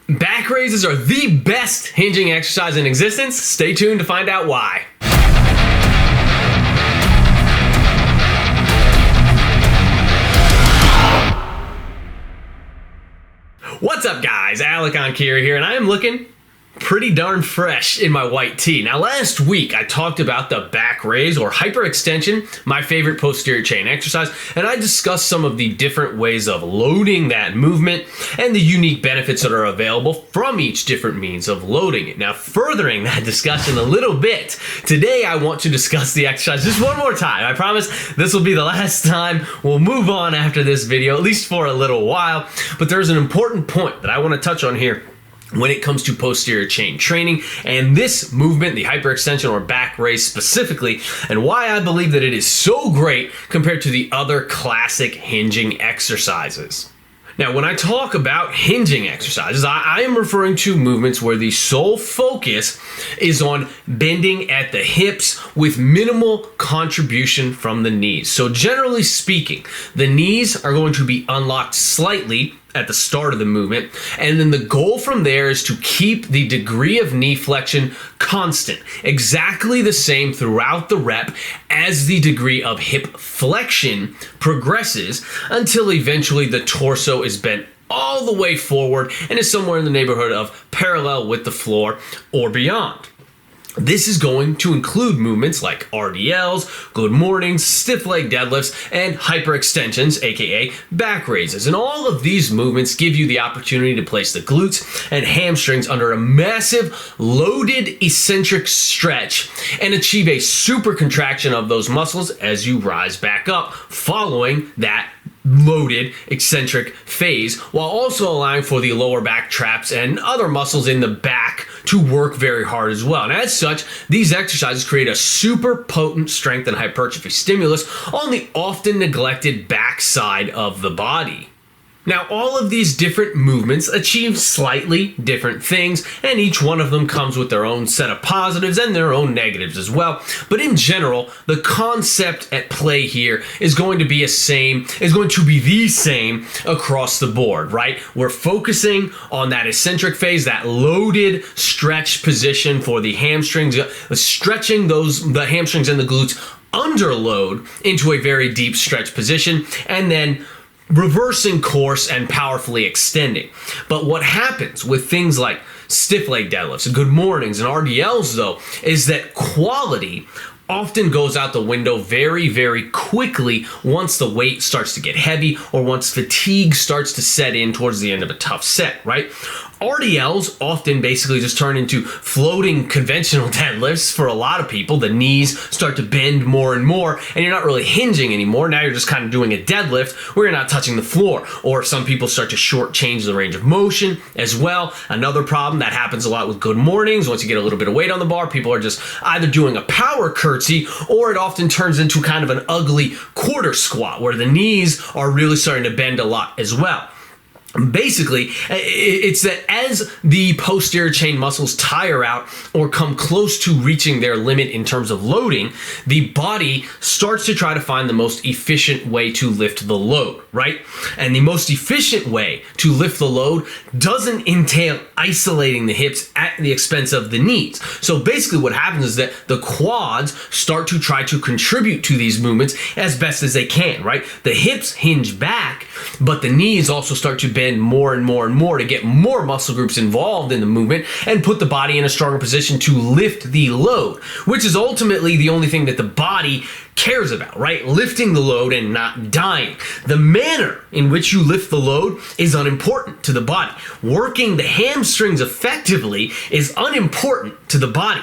Back raises are the best hinging exercise in existence. Stay tuned to find out why. What's up guys, Enkiri here, and I am looking pretty darn fresh in my white tee. Now last week I talked about the back raise or hyperextension, my favorite posterior chain exercise, and I discussed some of the different ways of loading that movement and the unique benefits that are available from each different means of loading it. Now furthering that discussion a little bit, today I want to discuss the exercise just one more time. I promise this will be the last time. We'll move on after this video, at least for a little while, but there's an important point that I want to touch on here when it comes to posterior chain training and this movement, the hyperextension or back raise specifically, and why I believe that it is so great compared to the other classic hinging exercises. Now, when I talk about hinging exercises, I am referring to movements where the sole focus is on bending at the hips with minimal contribution from the knees. So generally speaking, the knees are going to be unlocked slightly at the start of the movement, and then the goal from there is to keep the degree of knee flexion constant, exactly the same throughout the rep as the degree of hip flexion progresses until eventually the torso is bent all the way forward and is somewhere in the neighborhood of parallel with the floor or beyond. This is going to include movements like RDLs, good mornings, stiff leg deadlifts, and hyperextensions, aka back raises. And all of these movements give you the opportunity to place the glutes and hamstrings under a massive loaded eccentric stretch and achieve a super contraction of those muscles as you rise back up following that loaded eccentric phase, while also allowing for the lower back traps and other muscles in the back to work very hard as well. And as such, these exercises create a super potent strength and hypertrophy stimulus on the often neglected back side of the body. Now, all of these different movements achieve slightly different things, and each one of them comes with their own set of positives and their own negatives as well. But in general, the concept at play here is going to be the same across the board, right? We're focusing on that eccentric phase, that loaded stretch position for the hamstrings, stretching the hamstrings and the glutes under load into a very deep stretch position, and then reversing course and powerfully extending. But what happens with things like stiff leg deadlifts and good mornings and RDLs though, is that quality often goes out the window very, very quickly once the weight starts to get heavy or once fatigue starts to set in towards the end of a tough set, right? RDLs often basically just turn into floating conventional deadlifts for a lot of people. The knees start to bend more and more, and you're not really hinging anymore. Now you're just kind of doing a deadlift where you're not touching the floor. Or some people start to shortchange the range of motion as well. Another problem that happens a lot with good mornings, once you get a little bit of weight on the bar, people are just either doing a power curtsy, or it often turns into kind of an ugly quarter squat where the knees are really starting to bend a lot as well. Basically, it's that as the posterior chain muscles tire out or come close to reaching their limit in terms of loading, the body starts to try to find the most efficient way to lift the load, right? And the most efficient way to lift the load doesn't entail isolating the hips at the expense of the knees. So basically what happens is that the quads start to try to contribute to these movements as best as they can, right? The hips hinge back, but the knees also start to bend more and more and more to get more muscle groups involved in the movement and put the body in a stronger position to lift the load, which is ultimately the only thing that the body cares about, right? Lifting the load and not dying. The manner in which you lift the load is unimportant to the body. Working the hamstrings effectively is unimportant to the body.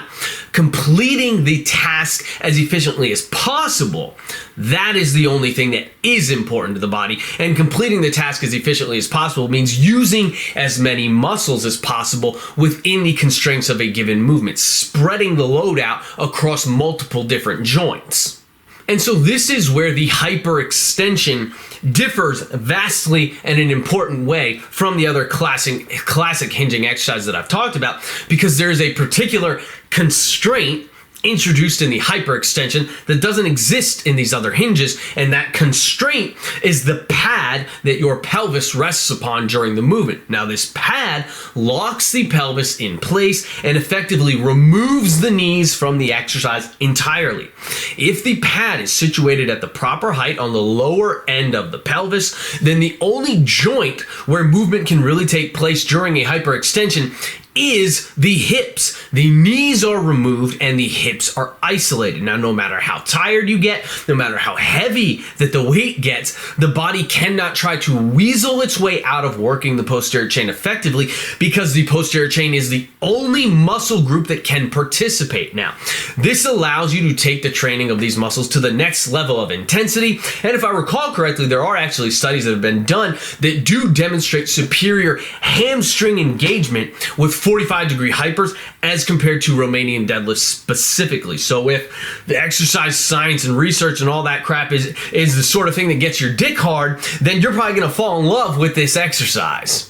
Completing the task as efficiently as possible, that is the only thing that is important to the body. And completing the task as efficiently as possible means using as many muscles as possible within the constraints of a given movement, spreading the load out across multiple different joints. And so this is where the hyperextension differs vastly in an important way from the other classic hinging exercises that I've talked about, because there is a particular constraint introduced in the hyperextension that doesn't exist in these other hinges, and that constraint is the pad that your pelvis rests upon during the movement. Now, this pad locks the pelvis in place and effectively removes the knees from the exercise entirely. If the pad is situated at the proper height on the lower end of the pelvis, then the only joint where movement can really take place during a hyperextension is the hips. The knees are removed and the hips are isolated. Now, no matter how tired you get, no matter how heavy that the weight gets, the body cannot try to weasel its way out of working the posterior chain effectively, because the posterior chain is the only muscle group that can participate. Now, this allows you to take the training of these muscles to the next level of intensity. And if I recall correctly, there are actually studies that have been done that do demonstrate superior hamstring engagement with 45-degree hypers as compared to Romanian deadlifts specifically. So if the exercise science and research and all that crap is the sort of thing that gets your dick hard, then you're probably going to fall in love with this exercise.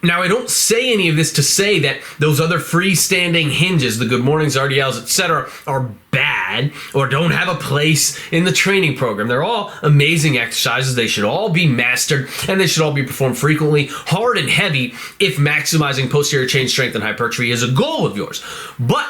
Now, I don't say any of this to say that those other freestanding hinges, the good mornings, RDLs, etc., are bad or don't have a place in the training program. They're all amazing exercises. They should all be mastered, and they should all be performed frequently, hard and heavy, if maximizing posterior chain strength and hypertrophy is a goal of yours. But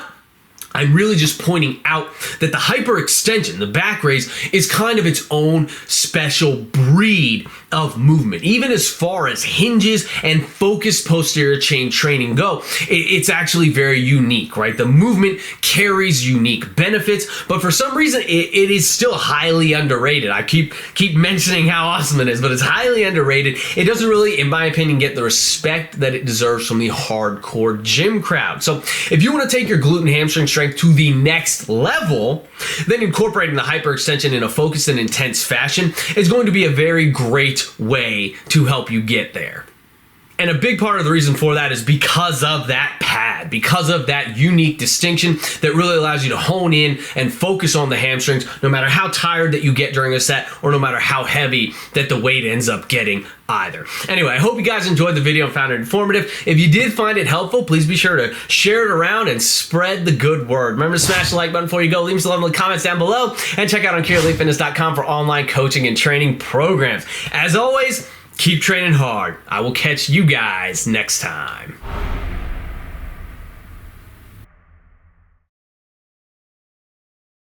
I'm really just pointing out that the hyperextension, the back raise, is kind of its own special breed of movement. Even as far as hinges and focused posterior chain training go, it's actually very unique, right? The movement carries unique benefits, but for some reason, it is still highly underrated. I keep mentioning how awesome it is, but it's highly underrated. It doesn't really, in my opinion, get the respect that it deserves from the hardcore gym crowd. So if you want to take your glute and hamstring strength to the next level, then incorporating the hyperextension in a focused and intense fashion is going to be a very great way to help you get there. And a big part of the reason for that is because of that pad, because of that unique distinction that really allows you to hone in and focus on the hamstrings, no matter how tired that you get during a set, or no matter how heavy that the weight ends up getting either. Anyway, I hope you guys enjoyed the video and found it informative. If you did find it helpful, please be sure to share it around and spread the good word. Remember to smash the like button before you go. Leave us a love in the comments down below, and check out EnkiriEliteFitness.com for online coaching and training programs. As always, keep training hard. I will catch you guys next time.